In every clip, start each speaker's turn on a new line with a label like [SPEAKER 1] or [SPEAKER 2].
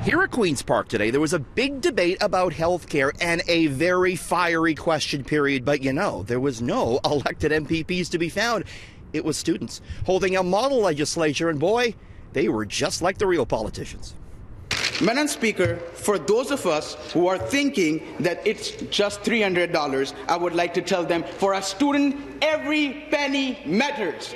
[SPEAKER 1] Here at Queen's Park today, there was a big debate about health care and a very fiery question period. But you know, there was no elected MPPs to be found. It was students holding a model legislature, and boy, they were just like the real politicians.
[SPEAKER 2] Madam Speaker, for those of us who are thinking that it's just $300, I would like to tell them, for a student, every penny matters.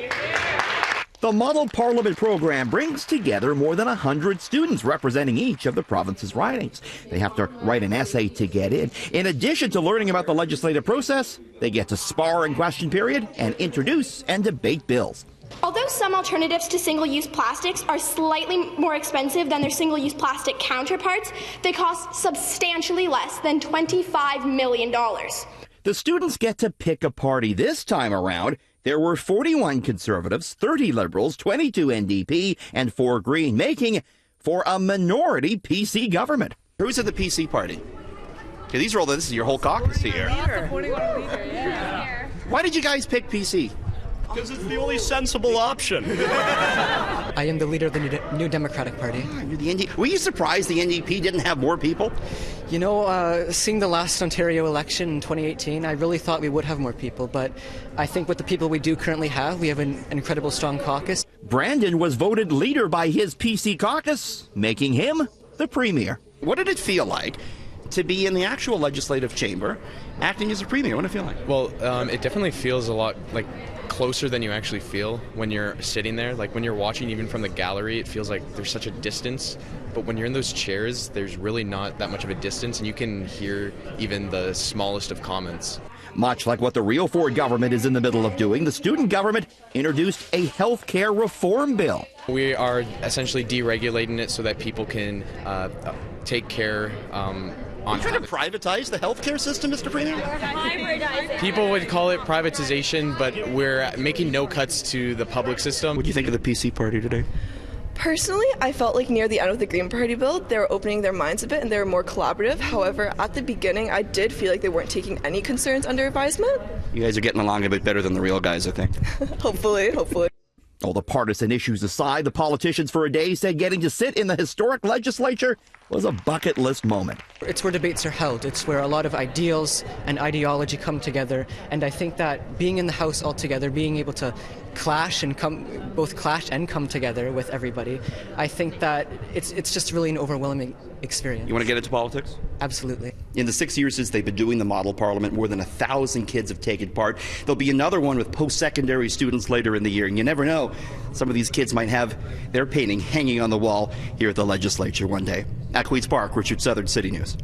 [SPEAKER 1] The Model Parliament program brings together more than 100 students representing each of the province's ridings. They have to write an essay to get in. In addition to learning about the legislative process, they get to spar in question period and introduce and debate bills.
[SPEAKER 3] Although some alternatives to single-use plastics are slightly more expensive than their single-use plastic counterparts, they cost substantially less than $25 million.
[SPEAKER 1] The students get to pick a party this time around. There were 41 Conservatives, 30 Liberals, 22 NDP, and 4 Green, making for a minority PC government. Who's in the PC party? Okay, this is your whole caucus here. Why did you guys pick PC?
[SPEAKER 4] Because it's the only sensible option.
[SPEAKER 5] I am the leader of the New Democratic Party.
[SPEAKER 1] Were you surprised the NDP didn't have more people?
[SPEAKER 5] You know, seeing the last Ontario election in 2018, I really thought we would have more people, but I think with the people we do currently have, we have an incredible strong caucus.
[SPEAKER 1] Brandon was voted leader by his PC caucus, making him the premier. What did it feel like to be in the actual legislative chamber, acting as a premier? What did it feel like?
[SPEAKER 6] Well, it definitely feels a lot like closer than you actually feel when you're sitting there. Like when you're watching even from the gallery, it feels like there's such a distance. But when you're in those chairs, there's really not that much of a distance, and you can hear even the smallest of comments.
[SPEAKER 1] Much like what the real Ford government is in the middle of doing, the student government introduced a health care reform bill.
[SPEAKER 6] We are essentially deregulating it so that people can take care
[SPEAKER 1] Are you trying to privatize the healthcare system, Mr. Premier?
[SPEAKER 6] People would call it privatization, but we're making no cuts to the public system.
[SPEAKER 1] What do you think of the PC party today?
[SPEAKER 7] Personally, I felt like near the end of the Green Party bill, they were opening their minds a bit and they were more collaborative. However, at the beginning, I did feel like they weren't taking any concerns under advisement.
[SPEAKER 1] You guys are getting along a bit better than the real guys, I think.
[SPEAKER 7] Hopefully.
[SPEAKER 1] All the partisan issues aside, the politicians for a day said getting to sit in the historic legislature was a bucket list moment.
[SPEAKER 5] It's where debates are held. It's where a lot of ideals and ideology come together. And I think that being in the House altogether, being able to clash and come together with everybody, I think that it's just really an overwhelming experience.
[SPEAKER 1] You want to get into politics?
[SPEAKER 5] Absolutely.
[SPEAKER 1] In the 6 years since they've been doing the model parliament, more than 1,000 kids have taken part. There'll be another one with post-secondary students later in the year, and you never know. Some of these kids might have their painting hanging on the wall here at the legislature one day. At Queen's Park, Richard Southern, City News.